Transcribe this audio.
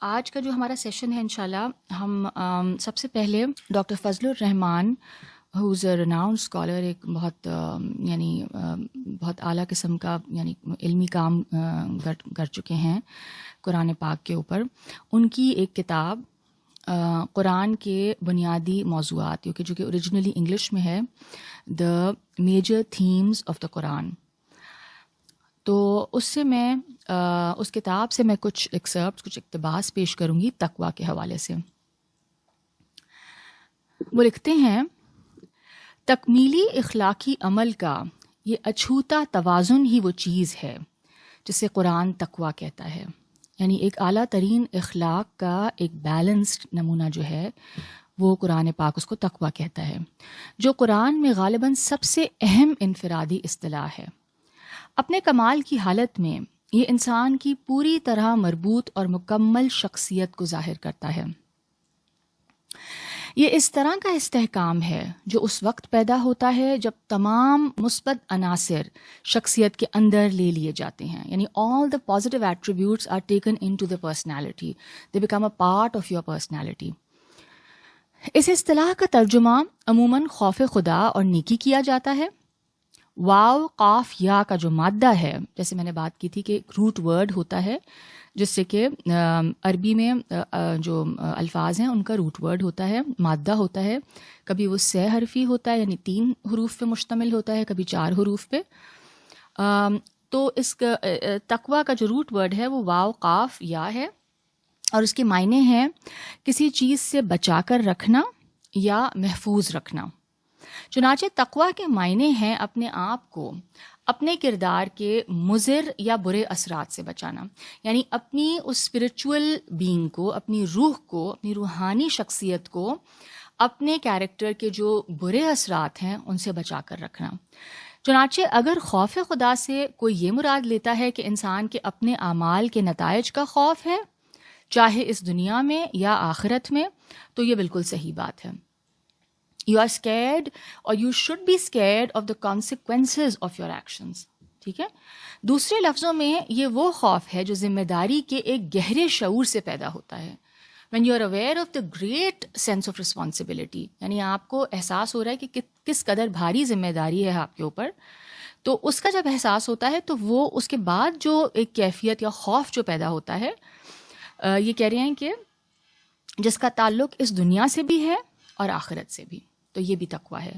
آج کا جو ہمارا سیشن ہے انشاءاللہ ہم سب سے پہلے doctor Fazal Rahman who's a renowned scholar, ایک بہت بہت اعلیٰ قسم کا علمی کام کر چکے ہیں قرآن پاک کے اوپر. ان کی ایک کتاب قرآن کے بنیادی موضوعات جو کہ اوریجنلی انگلش میں ہے، the major themes of the Quran. تو اس سے میں اس کتاب سے میں کچھ ایکسرپٹس، کچھ اقتباس پیش کروں گی تقویٰ کے حوالے سے. وہ لکھتے ہیں، تکمیلی اخلاقی عمل کا یہ اچھوتا توازن ہی وہ چیز ہے جسے قرآن تقویٰ کہتا ہے. یعنی ایک اعلیٰ ترین اخلاق کا ایک بیلنسڈ نمونہ جو ہے وہ قرآن پاک اس کو تقویٰ کہتا ہے، جو قرآن میں غالباً سب سے اہم انفرادی اصطلاح ہے. اپنے کمال کی حالت میں یہ انسان کی پوری طرح مربوط اور مکمل شخصیت کو ظاہر کرتا ہے. یہ اس طرح کا استحکام ہے جو اس وقت پیدا ہوتا ہے جب تمام مثبت عناصر شخصیت کے اندر لے لیے جاتے ہیں. یعنی all the positive attributes are taken into the personality. They become a part of your personality. اس اصطلاح کا ترجمہ عموماً خوف خدا اور نیکی کیا جاتا ہے. واو قاف یا کا جو مادہ ہے، جیسے میں نے بات کی تھی کہ ایک روٹ ورڈ ہوتا ہے جس سے کہ عربی میں جو الفاظ ہیں ان کا روٹ ورڈ ہوتا ہے، مادہ ہوتا ہے. کبھی وہ 6 حرفی ہوتا ہے، یعنی 3 حروف پہ مشتمل ہوتا ہے، کبھی 4 حروف پہ. تو اس تقویٰ کا جو روٹ ورڈ ہے وہ واو قاف یا ہے، اور اس کے معنی ہیں کسی چیز سے بچا کر رکھنا یا محفوظ رکھنا. چنانچہ تقویٰ کے معنی ہیں اپنے آپ کو اپنے کردار کے مضر یا برے اثرات سے بچانا. یعنی اپنی اس اسپرچول بینگ کو، اپنی روح کو، اپنی روحانی شخصیت کو اپنے کیریکٹر کے جو برے اثرات ہیں ان سے بچا کر رکھنا. چنانچہ اگر خوف خدا سے کوئی یہ مراد لیتا ہے کہ انسان کے اپنے اعمال کے نتائج کا خوف ہے، چاہے اس دنیا میں یا آخرت میں، تو یہ بالکل صحیح بات ہے. You are scared or you should be scared of the consequences of your actions. ٹھیک ہے. دوسرے لفظوں میں یہ وہ خوف ہے جو ذمہ داری کے ایک گہرے شعور سے پیدا ہوتا ہے. When you are aware of the great sense of responsibility، یعنی آپ کو احساس ہو رہا ہے کہ کس قدر بھاری ذمہ داری ہے آپ کے اوپر، تو اس کا جب احساس ہوتا ہے تو وہ اس کے بعد جو ایک کیفیت یا خوف جو پیدا ہوتا ہے، یہ کہہ رہے ہیں کہ جس کا تعلق اس دنیا سے بھی ہے اور آخرت سے بھی. تو یہ بھی تقویٰ ہے.